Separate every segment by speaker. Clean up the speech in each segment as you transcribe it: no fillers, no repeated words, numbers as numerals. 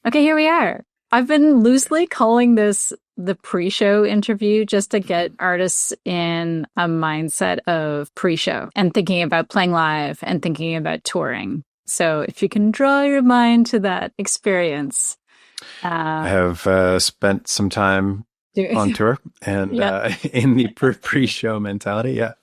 Speaker 1: Okay, here we are. I've been loosely calling this the pre-show interview just to get artists in a mindset of pre-show and thinking about playing live and thinking about touring. So if you can draw your mind to that experience.
Speaker 2: I have spent some time on tour and in the pre-show mentality. Yeah.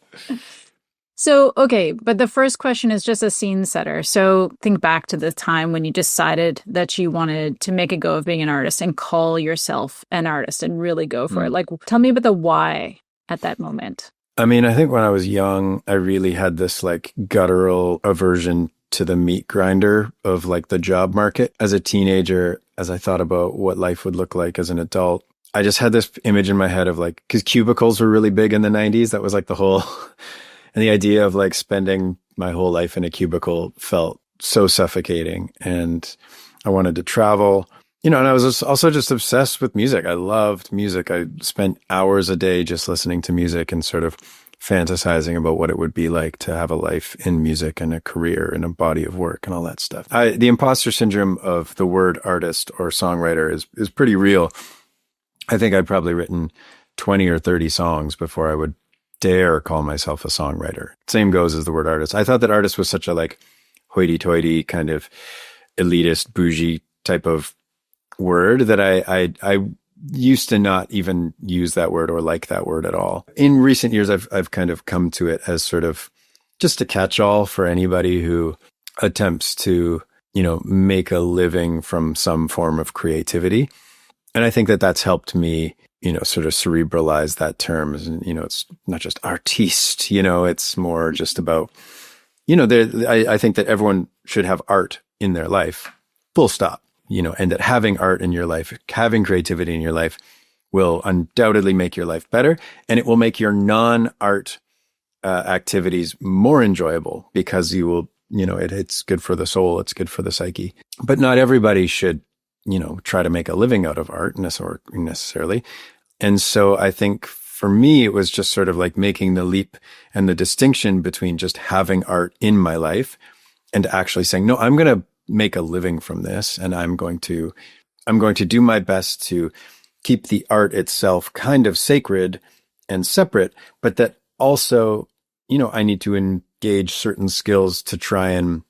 Speaker 1: So, okay, but the first question is just a scene setter. So think back to the time when you decided that you wanted to make a go of being an artist and call yourself an artist and really go for it. Like, tell me about the why at that moment.
Speaker 2: I mean, I think when I was young, I really had this like guttural aversion to the meat grinder of like the job market. As a teenager, as I thought about what life would look like as an adult, I just had this image in my head of like, because cubicles were really big in the 90s. That was like the whole... And the idea of like spending my whole life in a cubicle felt so suffocating. And I wanted to travel, and I was also just obsessed with music. I loved music. I spent hours a day just listening to music and sort of fantasizing about what it would be like to have a life in music and a career and a body of work and all that stuff. The imposter syndrome of the word artist or songwriter is pretty real. I think I'd probably written 20 or 30 songs before I would dare call myself a songwriter. Same goes as the word artist. I thought that artist was such a like hoity-toity kind of elitist bougie type of word that I used to not even use that word or like that word at all. In recent years, I've kind of come to it as sort of just a catch-all for anybody who attempts to, make a living from some form of creativity. And I think that that's helped me sort of cerebralize that term. And, it's not just artiste, it's more just about, I think that everyone should have art in their life, full stop, and that having art in your life, having creativity in your life will undoubtedly make your life better. And it will make your non-art activities more enjoyable because you will, it's good for the soul. It's good for the psyche. But not everybody should, try to make a living out of art necessarily. And so I think for me, it was just sort of like making the leap and the distinction between just having art in my life and actually saying, no, I'm going to make a living from this. And I'm going to do my best to keep the art itself kind of sacred and separate, but that also, I need to engage certain skills to try and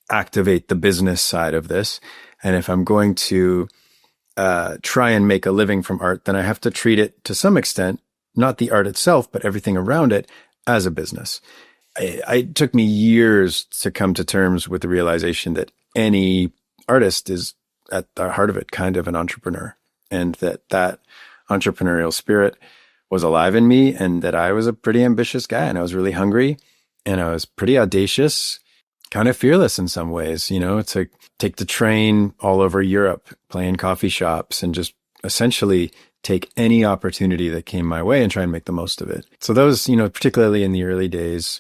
Speaker 2: activate the business side of this. And if I'm going to try and make a living from art, then I have to treat it to some extent, not the art itself, but everything around it as a business. It took me years to come to terms with the realization that any artist is at the heart of it kind of an entrepreneur, and that entrepreneurial spirit was alive in me, and that I was a pretty ambitious guy, and I was really hungry, and I was pretty audacious, kind of fearless in some ways, to take the train all over Europe, play in coffee shops, and just essentially take any opportunity that came my way and try and make the most of it. So those, particularly in the early days,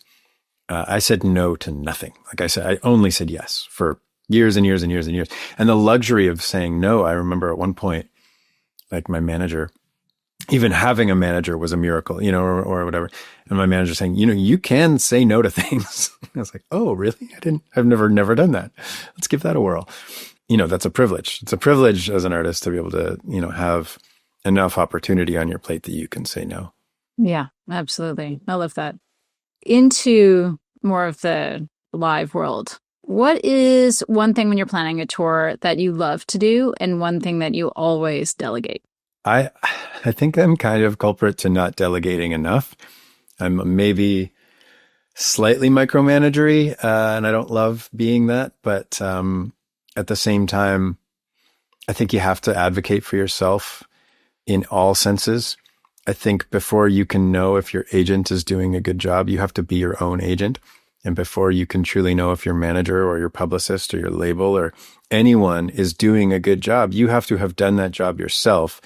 Speaker 2: I said no to nothing. Like I said, I only said yes for years and years and years and years. And the luxury of saying no, I remember at one point, like my manager, even having a manager was a miracle, or whatever. And my manager saying, you can say no to things. I was like, oh, really? I've never done that. Let's give that a whirl. That's a privilege. It's a privilege as an artist to be able to, have enough opportunity on your plate that you can say no.
Speaker 1: Yeah, absolutely. I love that. Into more of the live world. What is one thing when you're planning a tour that you love to do and one thing that you always delegate?
Speaker 2: I think I'm kind of culprit to not delegating enough. I'm maybe slightly micromanagery, and I don't love being that. But at the same time, I think you have to advocate for yourself in all senses. I think before you can know if your agent is doing a good job, you have to be your own agent. And before you can truly know if your manager or your publicist or your label or anyone is doing a good job, you have to have done that job yourself.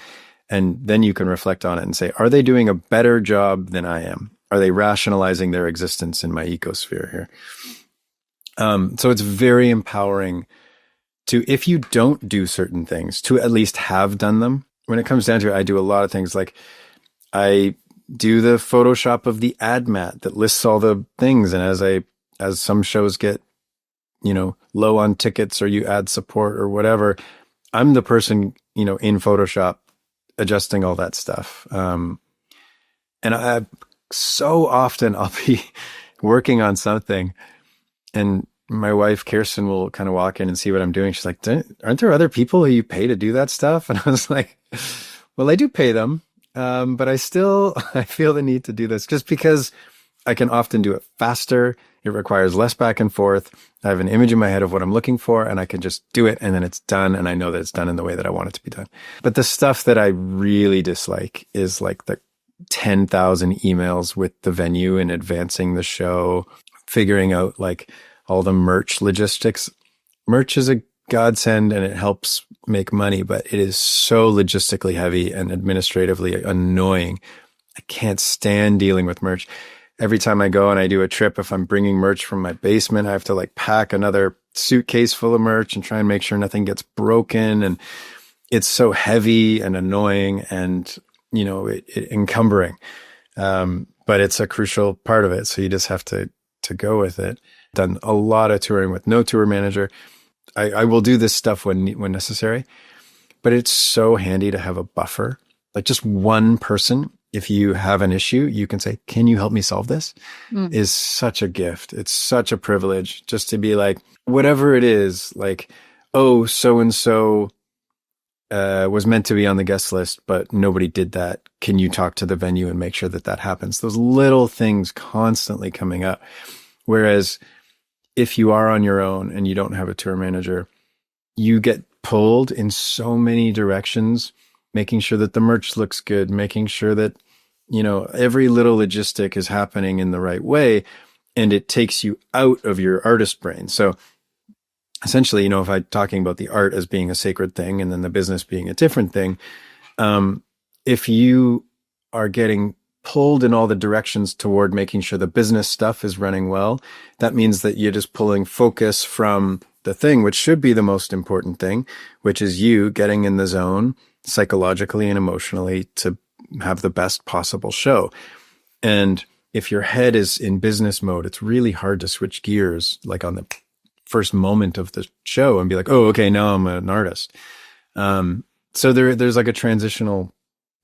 Speaker 2: And then you can reflect on it and say, are they doing a better job than I am? Are they rationalizing their existence in my ecosphere here? So it's very empowering to, if you don't do certain things, to at least have done them. When it comes down to it, I do a lot of things. Like I do the Photoshop of the ad mat that lists all the things. And as some shows get, low on tickets or you add support or whatever, I'm the person, in Photoshop adjusting all that stuff. And so often I'll be working on something, and my wife, Kirsten, will kind of walk in and see what I'm doing. She's like, aren't there other people who you pay to do that stuff? And I was like, well, I do pay them. But I feel the need to do this just because I can often do it faster. It requires less back and forth. I have an image in my head of what I'm looking for, and I can just do it, and then it's done, and I know that it's done in the way that I want it to be done. But the stuff that I really dislike is like the 10,000 emails with the venue and advancing the show, figuring out like all the merch logistics. Merch is a godsend and it helps make money, but it is so logistically heavy and administratively annoying. I can't stand dealing with merch. Every time I go and I do a trip, if I'm bringing merch from my basement, I have to like pack another suitcase full of merch and try and make sure nothing gets broken. And it's so heavy and annoying and, it encumbering. But it's a crucial part of it. So you just have to go with it. Done a lot of touring with no tour manager. I will do this stuff when necessary, but it's so handy to have a buffer, like just one person. If you have an issue, you can say, can you help me solve this? Is such a gift. It's such a privilege just to be like, whatever it is, like, oh, so-and-so was meant to be on the guest list, but nobody did that. Can you talk to the venue and make sure that happens? Those little things constantly coming up. Whereas if you are on your own and you don't have a tour manager, you get pulled in so many directions, making sure that the merch looks good, making sure that, every little logistic is happening in the right way. And it takes you out of your artist brain. So essentially, if I'm talking about the art as being a sacred thing and then the business being a different thing, if you are getting pulled in all the directions toward making sure the business stuff is running well, that means that you're just pulling focus from the thing, which should be the most important thing, which is you getting in the zone psychologically and emotionally to have the best possible show. And if your head is in business mode, it's really hard to switch gears, like on the first moment of the show and be like, oh, okay, now I'm an artist. So there's like a transitional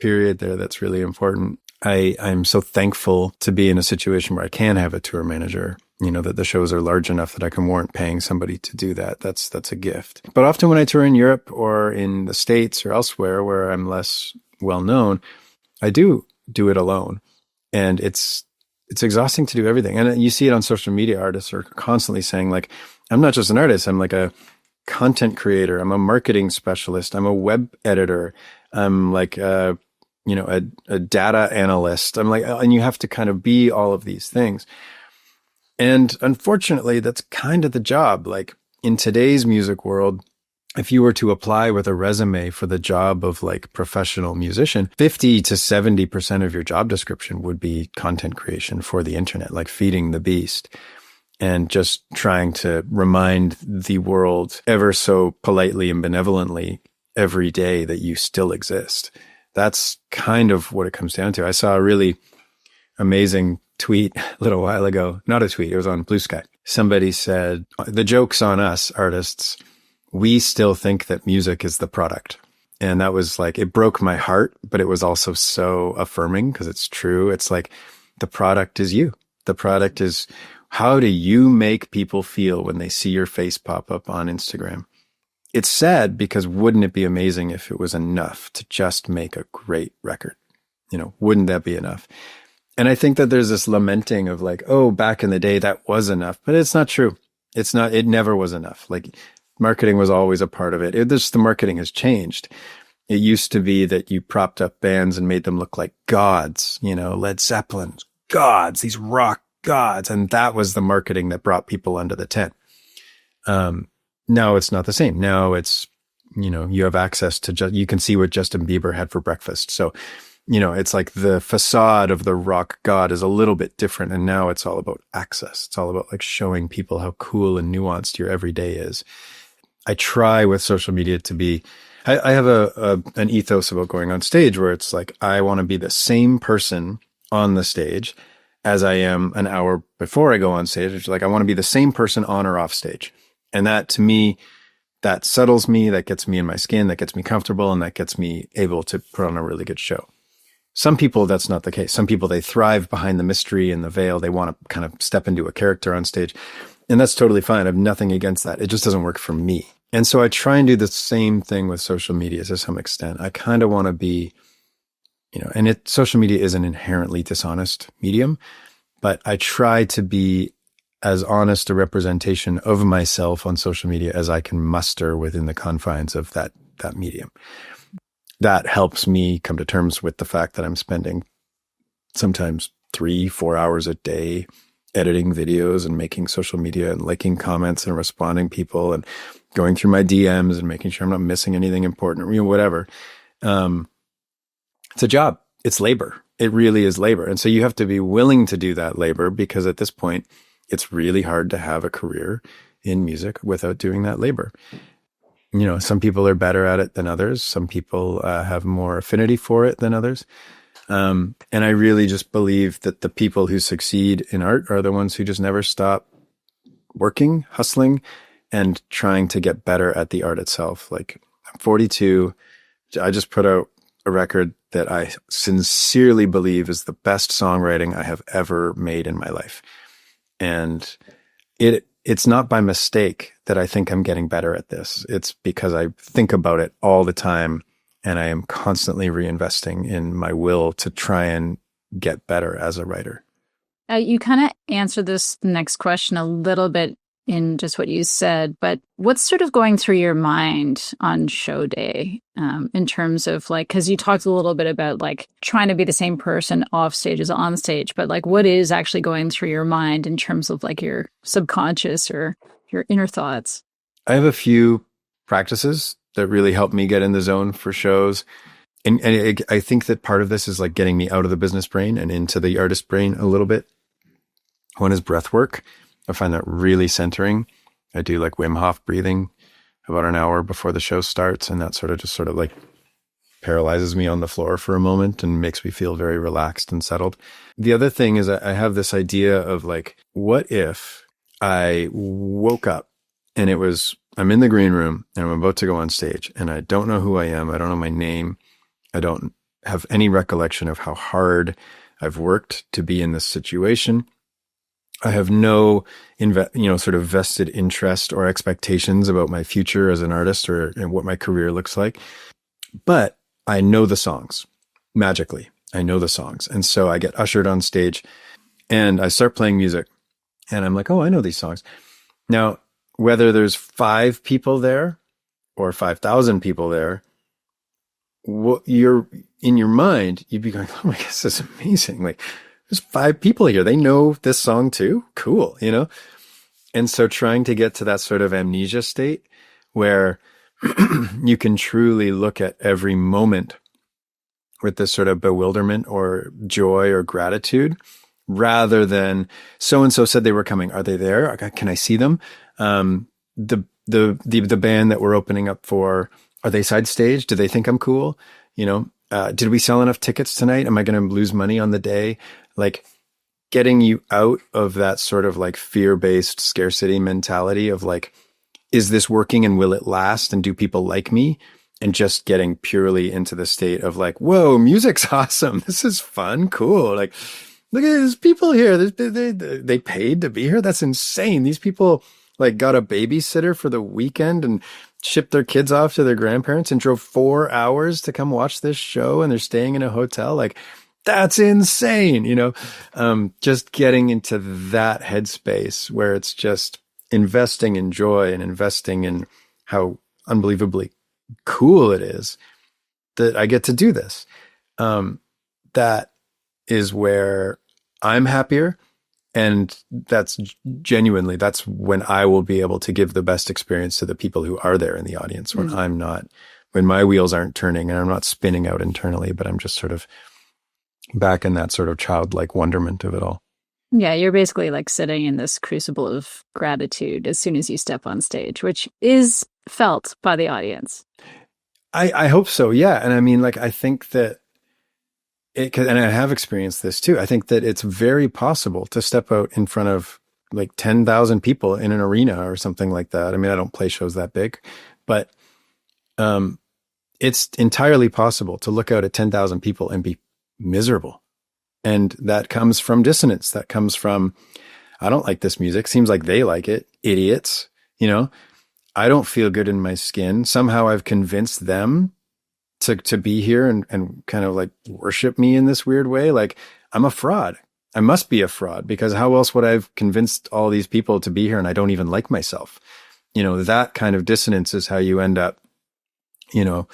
Speaker 2: period there that's really important. I'm so thankful to be in a situation where I can have a tour manager, that the shows are large enough that I can warrant paying somebody to do that. That's a gift. But often when I tour in Europe or in the States or elsewhere where I'm less well known, I do it alone. And it's exhausting to do everything. And you see it on social media. Artists are constantly saying like, I'm not just an artist. I'm like a content creator. I'm a marketing specialist. I'm a web editor. I'm like a data analyst. I'm like, and you have to kind of be all of these things. And unfortunately, that's kind of the job. Like in today's music world, if you were to apply with a resume for the job of like professional musician, 50 to 70% of your job description would be content creation for the internet, like feeding the beast and just trying to remind the world ever so politely and benevolently every day that you still exist. That's kind of what it comes down to. I saw a really amazing tweet a little while ago. Not a tweet, it was on Blue Sky. Somebody said, the joke's on us artists. We still think that music is the product. And that was like, it broke my heart, but it was also so affirming because it's true. It's like, the product is you. The product is, how do you make people feel when they see your face pop up on Instagram? It's sad because wouldn't it be amazing if it was enough to just make a great record? Wouldn't that be enough? And I think that there's this lamenting of like, oh, back in the day that was enough, but it's not true. It never was enough. Like marketing was always a part of it. The marketing has changed. It used to be that you propped up bands and made them look like gods, Led Zeppelin, gods, these rock gods. And that was the marketing that brought people under the tent. Now it's not the same. Now it's, you have access to you can see what Justin Bieber had for breakfast. So, it's like the facade of the rock god is a little bit different. And now it's all about access. It's all about like showing people how cool and nuanced your everyday is. I try with social media to be, I have an ethos about going on stage where it's like, I want to be the same person on the stage as I am an hour before I go on stage. It's like, I want to be the same person on or off stage. And that to me, that settles me, that gets me in my skin, that gets me comfortable, and that gets me able to put on a really good show. Some people, that's not the case. Some people, they thrive behind the mystery and the veil. They want to kind of step into a character on stage. And that's totally fine. I have nothing against that. It just doesn't work for me. And so I try and do the same thing with social media to some extent. I kind of want to be, and social media is an inherently dishonest medium, but I try to be as honest a representation of myself on social media as I can muster within the confines of that medium. That helps me come to terms with the fact that I'm spending sometimes 3-4 hours a day editing videos and making social media and liking comments and responding people and going through my DMs and making sure I'm not missing anything important, whatever. It's a job. It's labor. It really is labor. And so you have to be willing to do that labor, because at this point, it's really hard to have a career in music without doing that labor. Some people are better at it than others. Some people have more affinity for it than others. And I really just believe that the people who succeed in art are the ones who just never stop working, hustling, and trying to get better at the art itself. Like, I'm 42. I just put out a record that I sincerely believe is the best songwriting I have ever made in my life. And it's not by mistake that I think I'm getting better at this. It's because I think about it all the time, and I am constantly reinvesting in my will to try and get better as a writer.
Speaker 1: You kind of answered this next question a little bit in just what you said, but what's sort of going through your mind on show day, in terms of like, because you talked a little bit about like trying to be the same person off stage as on stage, but like what is actually going through your mind in terms of like your subconscious or your inner thoughts?
Speaker 2: I have a few practices that really help me get in the zone for shows. And I think that part of this is like getting me out of the business brain and into the artist brain a little bit. One is breath work. I find that really centering. I do like Wim Hof breathing about an hour before the show starts, and that sort of like paralyzes me on the floor for a moment and makes me feel very relaxed and settled. The other thing is I have this idea of like, what if I woke up and I'm in the green room and I'm about to go on stage and I don't know who I am. I don't know my name. I don't have any recollection of how hard I've worked to be in this situation. I have no, sort of vested interest or expectations about my future as an artist or what my career looks like. But I know the songs magically. I know the songs. And so I get ushered on stage and I start playing music and I'm like, oh, I know these songs. Now, whether there's 5 people there or 5,000 people there, you're in your mind, you'd be going, oh my gosh, this is amazing. Like, there's 5 people here. They know this song too. Cool. And so trying to get to that sort of amnesia state where you can truly look at every moment with this sort of bewilderment or joy or gratitude, rather than so-and-so said they were coming. Are they there? Can I see them? The band that we're opening up for, are they side stage? Do they think I'm cool? Did we sell enough tickets tonight? Am I going to lose money on the day? Like, getting you out of that sort of like fear-based scarcity mentality of like, is this working and will it last? And do people like me? And just getting purely into the state of like, whoa, music's awesome. This is fun. Cool. Like, look at these people here. They paid to be here. That's insane. These people like got a babysitter for the weekend and shipped their kids off to their grandparents and drove 4 hours to come watch this show. And they're staying in a hotel. Like, that's insane. Just getting into that headspace where it's just investing in joy and investing in how unbelievably cool it is that I get to do this. That is where I'm happier. And that's when I will be able to give the best experience to the people who are there in the audience, when when my wheels aren't turning and I'm not spinning out internally, but I'm just sort of back in that sort of childlike wonderment of it all.
Speaker 1: Yeah, you're basically like sitting in this crucible of gratitude as soon as you step on stage, which is felt by the audience.
Speaker 2: I hope so. Yeah. And I mean, like, I think that and I have experienced this too. I think that it's very possible to step out in front of like 10,000 people in an arena or something like that. I mean, I don't play shows that big, But it's entirely possible to look out at 10,000 people and be miserable. And that comes from dissonance. That comes from, I don't like this music. Seems like they like it. Idiots. You know, I don't feel good in my skin. Somehow I've convinced them to be here and kind of like worship me in this weird way. Like, I'm a fraud. I must be a fraud, because how else would I have convinced all these people to be here and I don't even like myself? You know, that kind of dissonance is how you end up, you know,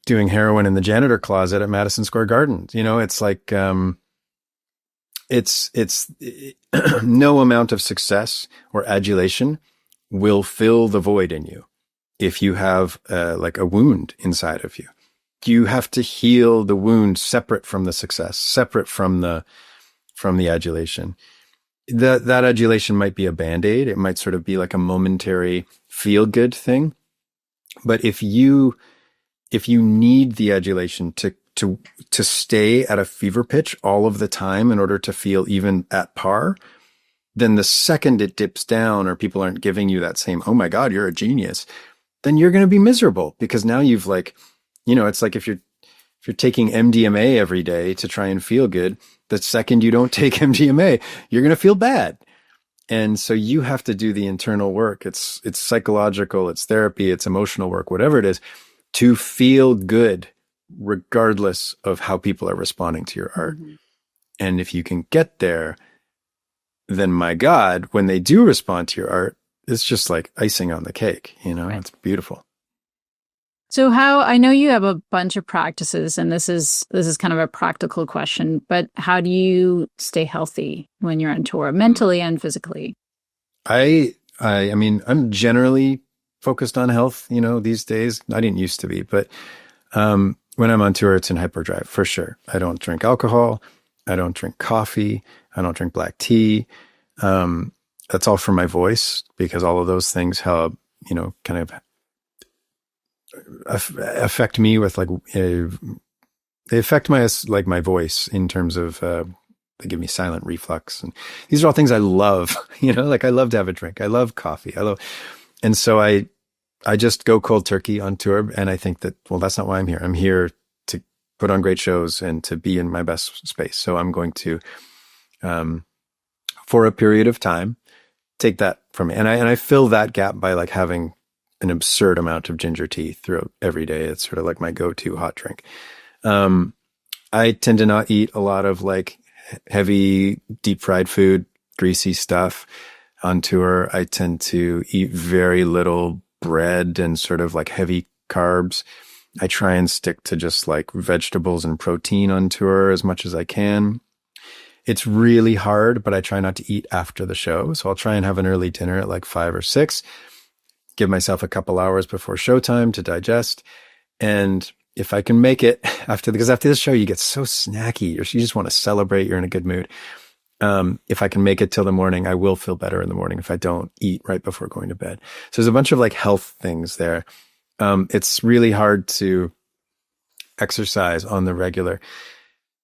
Speaker 2: doing heroin in the janitor closet at Madison Square Garden. You know, it's like, it's no amount of success or adulation will fill the void in you. If you have like a wound inside of you, you have to heal the wound separate from the success, separate from the adulation. That adulation might be a Band-Aid. It might sort of be like a momentary feel good thing. But if you need the adulation to stay at a fever pitch all of the time in order to feel even at par, then the second it dips down or people aren't giving you that same, oh my God, you're a genius, then you're going to be miserable, because now you've like, you know, it's like if you're taking MDMA every day to try and feel good, the second you don't take MDMA, you're going to feel bad. And so you have to do the internal work. It's psychological, it's therapy, it's emotional work, whatever it is, to feel good, regardless of how people are responding to your art. Mm-hmm. And if you can get there, then my God, when they do respond to your art, it's just like icing on the cake, you know, It's beautiful.
Speaker 1: So I know you have a bunch of practices, and this is kind of a practical question, but how do you stay healthy when you're on tour, mentally and physically?
Speaker 2: I mean, I'm generally focused on health, you know, these days. I didn't used to be, but when I'm on tour, it's in hyperdrive for sure. I don't drink alcohol. I don't drink coffee. I don't drink black tea. That's all for my voice, because all of those things help, you know, kind of affect me with like, they affect my voice in terms of, they give me silent reflux. And these are all things I love, you know, like I love to have a drink. I love coffee. And so I just go cold turkey on tour. And I think that, well, that's not why I'm here. I'm here to put on great shows and to be in my best space. So I'm going to, for a period of time, take that from me. And I fill that gap by like having an absurd amount of ginger tea throughout every day. It's sort of like my go-to hot drink. I tend to not eat a lot of like heavy deep fried food, greasy stuff on tour. I tend to eat very little bread and sort of like heavy carbs. I try and stick to just like vegetables and protein on tour as much as I can. It's really hard, but I try not to eat after the show. So I'll try and have an early dinner at like 5 or 6, give myself a couple hours before showtime to digest. And if I can make it because after the show, you get so snacky, or you just want to celebrate, you're in a good mood. If I can make it till the morning, I will feel better in the morning if I don't eat right before going to bed. So there's a bunch of like health things there. It's really hard to exercise on the regular.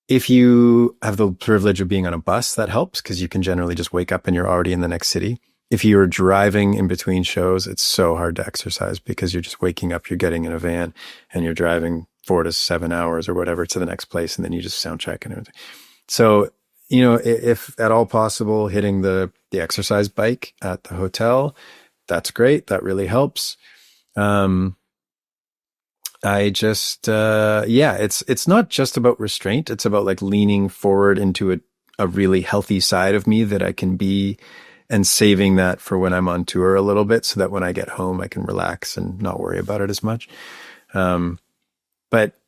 Speaker 2: If you have the privilege of being on a bus, that helps, because you can generally just wake up and you're already in the next city. If you're driving in between shows, it's so hard to exercise, because you're just waking up, you're getting in a van and you're driving 4 to 7 hours or whatever to the next place. And then you just sound check and everything. So, you know, if at all possible, hitting the exercise bike at the hotel, that's great. That really helps. I just, it's not just about restraint. It's about like leaning forward into a really healthy side of me that I can be, and saving that for when I'm on tour a little bit, so that when I get home, I can relax and not worry about it as much. But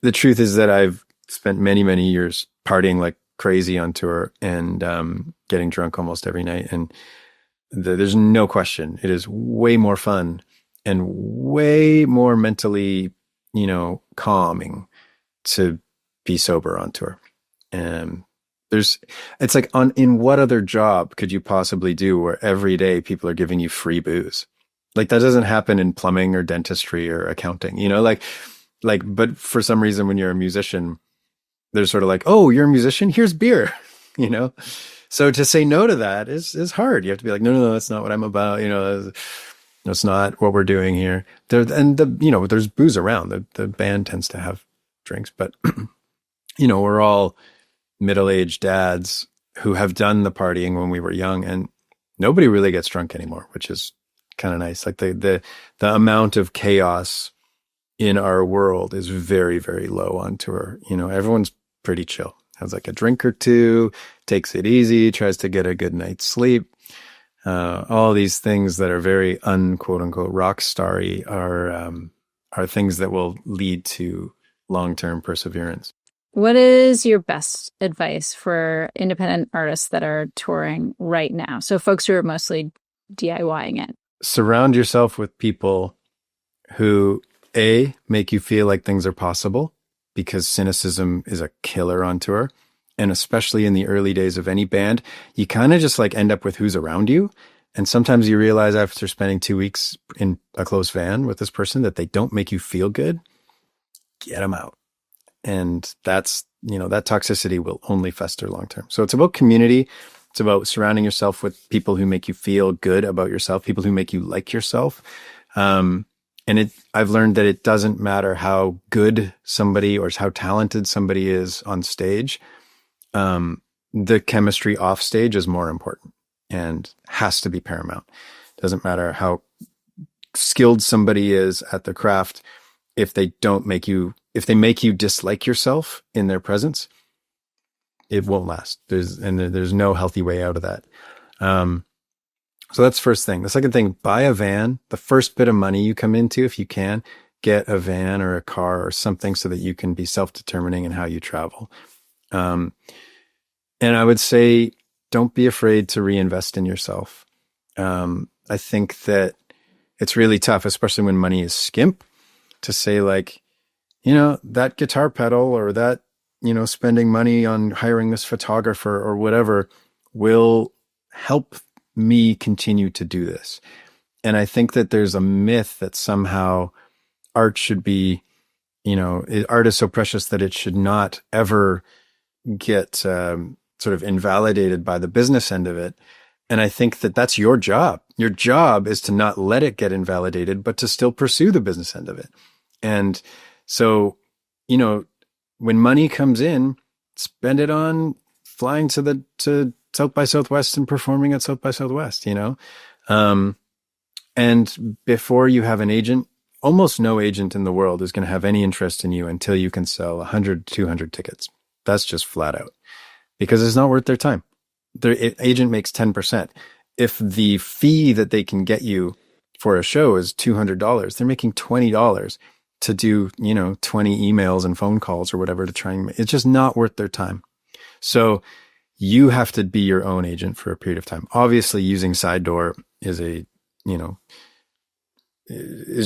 Speaker 2: the truth is that I've spent many, many years partying like crazy on tour and getting drunk almost every night. And there's no question, it is way more fun and way more mentally, you know, calming to be sober on tour. And it's like in what other job could you possibly do where every day people are giving you free booze? Like that doesn't happen in plumbing or dentistry or accounting, you know, but for some reason when you're a musician, they're sort of like, oh, you're a musician, here's beer, you know? So to say no to that is hard. You have to be like, no, that's not what I'm about. You know, That's not what we're doing here. There's booze around. The band tends to have drinks, but we're all middle-aged dads who have done the partying when we were young, and nobody really gets drunk anymore, which is kind of nice. Like the amount of chaos in our world is very, very low on tour. Everyone's pretty chill. Has like a drink or two, takes it easy, tries to get a good night's sleep. All these things that are very unquote unquote rock starry are things that will lead to long-term perseverance.
Speaker 1: What is your best advice for independent artists that are touring right now? So folks who are mostly DIYing it.
Speaker 2: Surround yourself with people who make you feel like things are possible, because cynicism is a killer on tour. And especially in the early days of any band, you kind of just like end up with who's around you. And sometimes you realize after spending 2 weeks in a close van with this person that they don't make you feel good. Get them out. And that toxicity will only fester long term. So it's about community. It's about surrounding yourself with people who make you feel good about yourself, people who make you like yourself. I've learned that it doesn't matter how good somebody or how talented somebody is on stage. The chemistry off stage is more important and has to be paramount. Doesn't matter how skilled somebody is at the craft. If they make you dislike yourself in their presence, it won't last. There's no healthy way out of that. So that's the first thing. The second thing, buy a van. The first bit of money you come into, if you can, get a van or a car or something so that you can be self-determining in how you travel. And I would say, don't be afraid to reinvest in yourself. I think that it's really tough, especially when money is skimp, to say like, that guitar pedal or that, spending money on hiring this photographer or whatever will help me continue to do this. And I think that there's a myth that somehow art should be, art is so precious that it should not ever get sort of invalidated by the business end of it. And I think that that's your job. Your job is to not let it get invalidated, but to still pursue the business end of it. And so, when money comes in, spend it on flying to South by Southwest and performing at South by Southwest, and before you have an agent, almost no agent in the world is going to have any interest in you until you can sell 100, 200 tickets. That's just flat out, because it's not worth their time. Their agent makes 10%. If the fee that they can get you for a show is $200, they're making $20 to do, 20 emails and phone calls or whatever to try and it's just not worth their time. So you have to be your own agent for a period of time. Obviously, using Side Door is is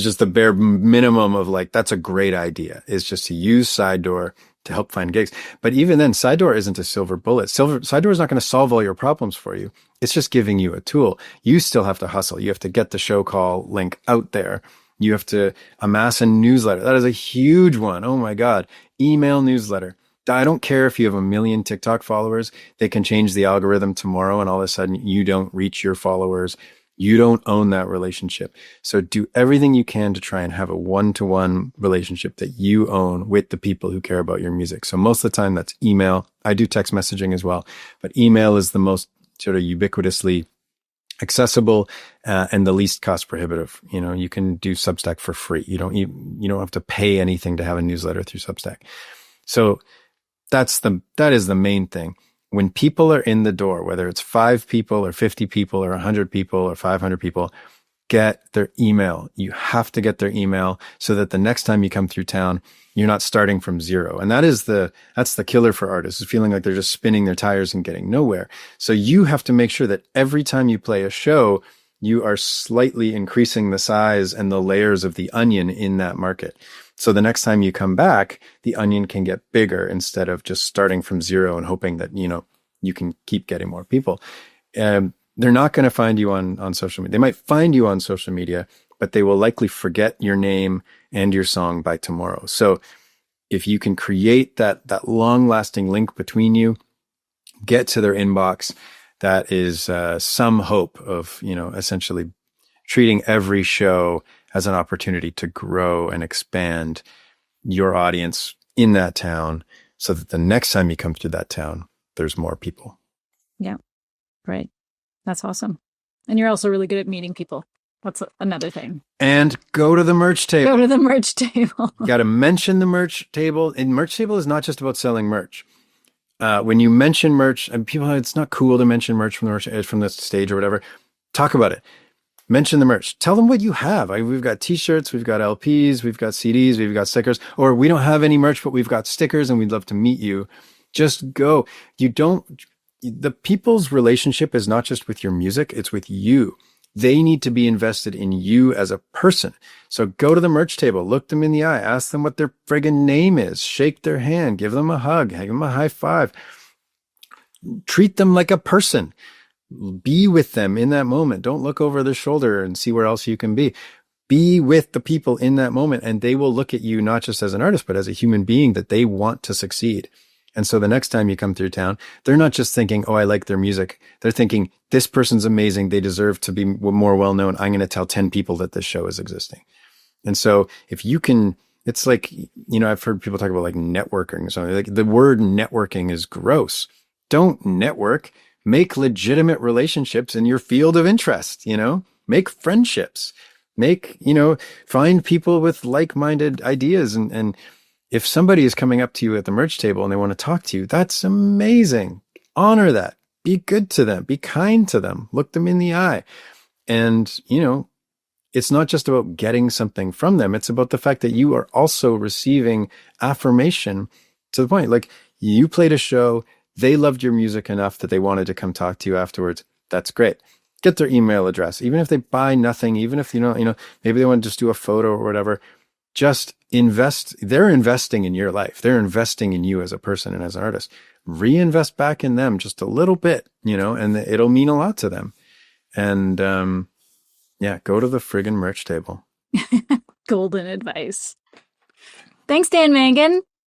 Speaker 2: just the bare minimum of like, that's a great idea, is just to use Side Door to help find gigs. But even then, Side Door isn't a silver bullet. Side Door is not going to solve all your problems for you. It's just giving you a tool. You still have to hustle. You have to get the show call link out there. You have to amass a newsletter. That is a huge one. Oh my God. Email newsletter. I don't care if you have 1 million TikTok followers. They can change the algorithm tomorrow and all of a sudden you don't reach your followers. You don't own that relationship. So do everything you can to try and have a one-to-one relationship that you own with the people who care about your music. So most of the time that's email. I do text messaging as well, but email is the most sort of ubiquitously accessible and the least cost prohibitive. You can do Substack for free. You don't have to pay anything to have a newsletter through Substack. So that is the main thing. When people are in the door, whether it's 5 people or 50 people or 100 people or 500 people, get their email. You have to get their email so that the next time you come through town, you're not starting from zero. And that's the killer for artists, is feeling like they're just spinning their tires and getting nowhere. So you have to make sure that every time you play a show, you are slightly increasing the size and the layers of the onion in that market. So the next time you come back, the onion can get bigger instead of just starting from zero and hoping that, you can keep getting more people. They're not going to find you on social media. They might find you on social media, but they will likely forget your name and your song by tomorrow. So if you can create that long-lasting link between you, get to their inbox, that is some hope of, essentially treating every show as an opportunity to grow and expand your audience in that town so that the next time you come to that town, there's more people.
Speaker 1: Yeah. Right. That's awesome. And you're also really good at meeting people. That's another thing.
Speaker 2: And go to the merch table.
Speaker 1: Go to the merch table.
Speaker 2: You got to mention the merch table. And merch table is not just about selling merch. When you mention merch, and people, it's not cool to mention merch from the stage or whatever. Talk about it. Mention the merch. Tell them what you have. We've got t-shirts, we've got LPs, we've got CDs, we've got stickers, or we don't have any merch, but we've got stickers and we'd love to meet you. Just go. The people's relationship is not just with your music, it's with you. They need to be invested in you as a person. So go to the merch table, look them in the eye, ask them what their friggin' name is, shake their hand, give them a hug, give them a high five. Treat them like a person. Be with them in that moment. Don't look over their shoulder and see where else you can be. Be with the people in that moment, and they will look at you not just as an artist, but as a human being that they want to succeed. And so the next time you come through town, they're not just thinking, oh, I like their music. They're thinking, this person's amazing. They deserve to be more well-known. I'm going to tell 10 people that this show is existing. And so if you can, it's like, I've heard people talk about like networking or something. Like the word networking is gross. Don't network. Make legitimate relationships in your field of interest, make friendships, find people with like-minded ideas. And if somebody is coming up to you at the merch table and they want to talk to you, that's amazing. Honor that. Be good to them. Be kind to them. Look them in the eye. And, it's not just about getting something from them. It's about the fact that you are also receiving affirmation to the point. Like you played a show, they loved your music enough that they wanted to come talk to you afterwards. That's great. Get their email address. Even if they buy nothing, even if, maybe they want to just do a photo or whatever, just invest. They're investing in your life. They're investing in you as a person and as an artist. Reinvest back in them just a little bit, and it'll mean a lot to them. And, go to the friggin' merch table.
Speaker 1: Golden advice. Thanks, Dan Mangan.